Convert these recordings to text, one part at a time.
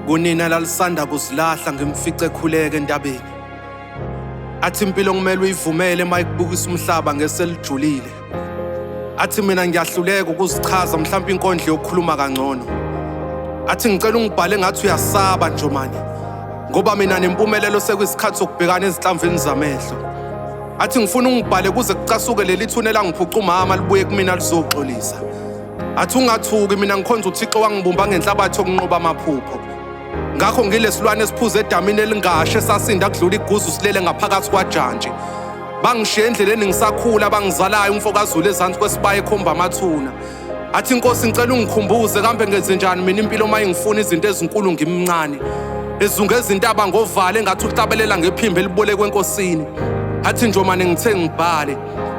Kunina lalisanda kuzilahla ngimfice ekhuleka entabeni. Athi impilo kumele uyivumele mayikubukisa umhlaba ngeselijulile. Athi mina ngiyahluleka ukuzichaza mhlawumbe inkondlo yokukhuluma kangcono. Athi ngicela ungibhale ngathi uyasaba Njomani, ngoba mina nempumelelo sekuyisikhathi sokubhekana ezinhlamvini zamehlo. Athi ngifuna ungibhale kuze kucasuke leli thune langiphuca umama libuye kumina lizoxolisa. Athi ungathuki mina ngikhonza uThixo wangibumba ngenhlabathi yokunqoba amaphupho. Ngakho ngilesilwane esiphuze edamini elingashe sasinda kudlula iguzu silele ngaphakathi kwajantshi. Bangishiya endleleni ngisakhula bangizalayo umfokazulu ezansi kwesibaya ekhomba amathuna. Athi Nkosi ngicela ungikhumbuze kambe ngenze njani mina impilo mayengifuna izinto ezinkulu ngimncane. Ezunge izintaba ngovalo engathi uhlabelela ngephimbo elibolekwe enkosini. Athi Njomane ngithe ngibhale.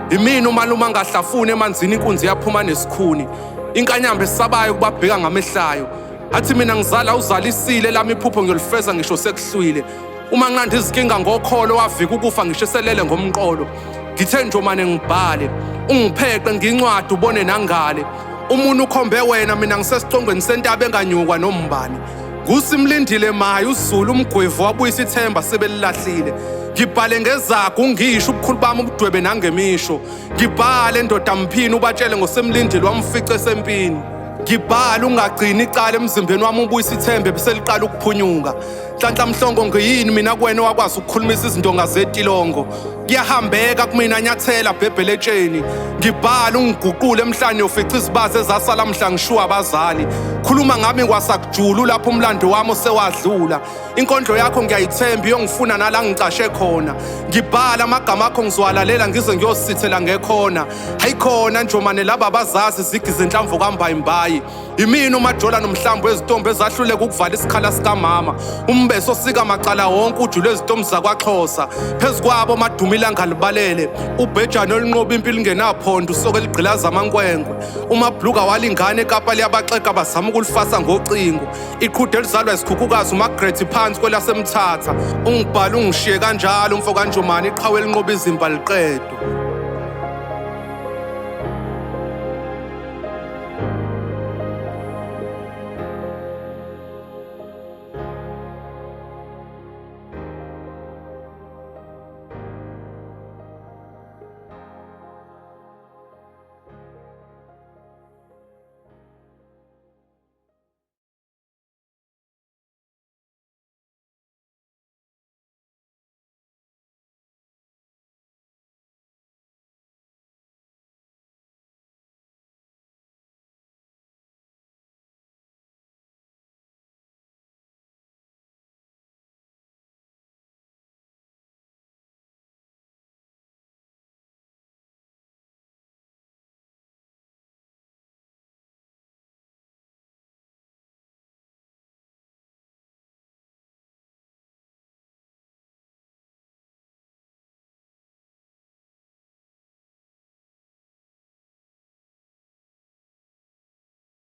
Imina umaluma ngahlafuna emanzini inkunzi yaphuma nesikhuni. Inkanyamba esabayo kubabheka ngamehlayo. Athi mina ngizala uzalisile lami iphupho ngiyolifeza ngisho sekuhlwile. Uma nqanda izinkinga ngokholo wavika ukufa ngisho selele ngomqolo. Ngithe Njomane ngibhale, ungipheqe ngincwadi ubone nangale. Umuntu ukhombe wena mina ngisesicongweni sentaba enganyukwa nombani. Kusimlindile maye uZulu umgwevu wabuyisa ithemba sebelilahlile. Ngibhale ngezakho ungisho ubukhulu bami ubudwebe nangemisho. Ngibhale ndoda mphini ubatshele ngosemlindile wamfice esempini. Ngibhala ungagcini icala emzimbeni wami ubuyisa ithembe bese liqala ukuphunyuka. Nhlanhla mhlongo ngiyini mina kuwena wakwazi ukukhulumisa izinto ngazetilongo. Kuyahambeka kumina nyathela bhebheletsheni. Ngibhala ungiguqule emhlanje ufica izibazi ezasala mhla ngishuwa abazali. Khuluma ngami kwasakujulu lapho umlando wami osewadlula. Inkondlo yakho ngiyayithemba iyongifuna nala ngicashe khona. Ngibhala amagama akho ngizwalalela ngize ngiyosithela ngekhona. Hayikhona Njomane laba abazazi izigi zenhlamvu kambayimbayi. Imina umajola nomhlambo ezitombe ezahluleka ukuvala isikhala sikamama. Umbeso osika macala wonke ujule ezitombi zakwaXhosa. Phezu kwabo madumila ngalibalele. Ubhejane olinqoba impilo ingenaphondo usoke ligqilaza amankwenkwe. Umabhluka walingane eKapa liyabaxeka bazama ukulifasa ngocingo. Iqhude elizalwa isikhukhukazi uMargaret phansi kwelasemthatha. Ungibhala ungishiye kanjalo umfo kaNjomane iqhawe elinqoba izimba liqedwe.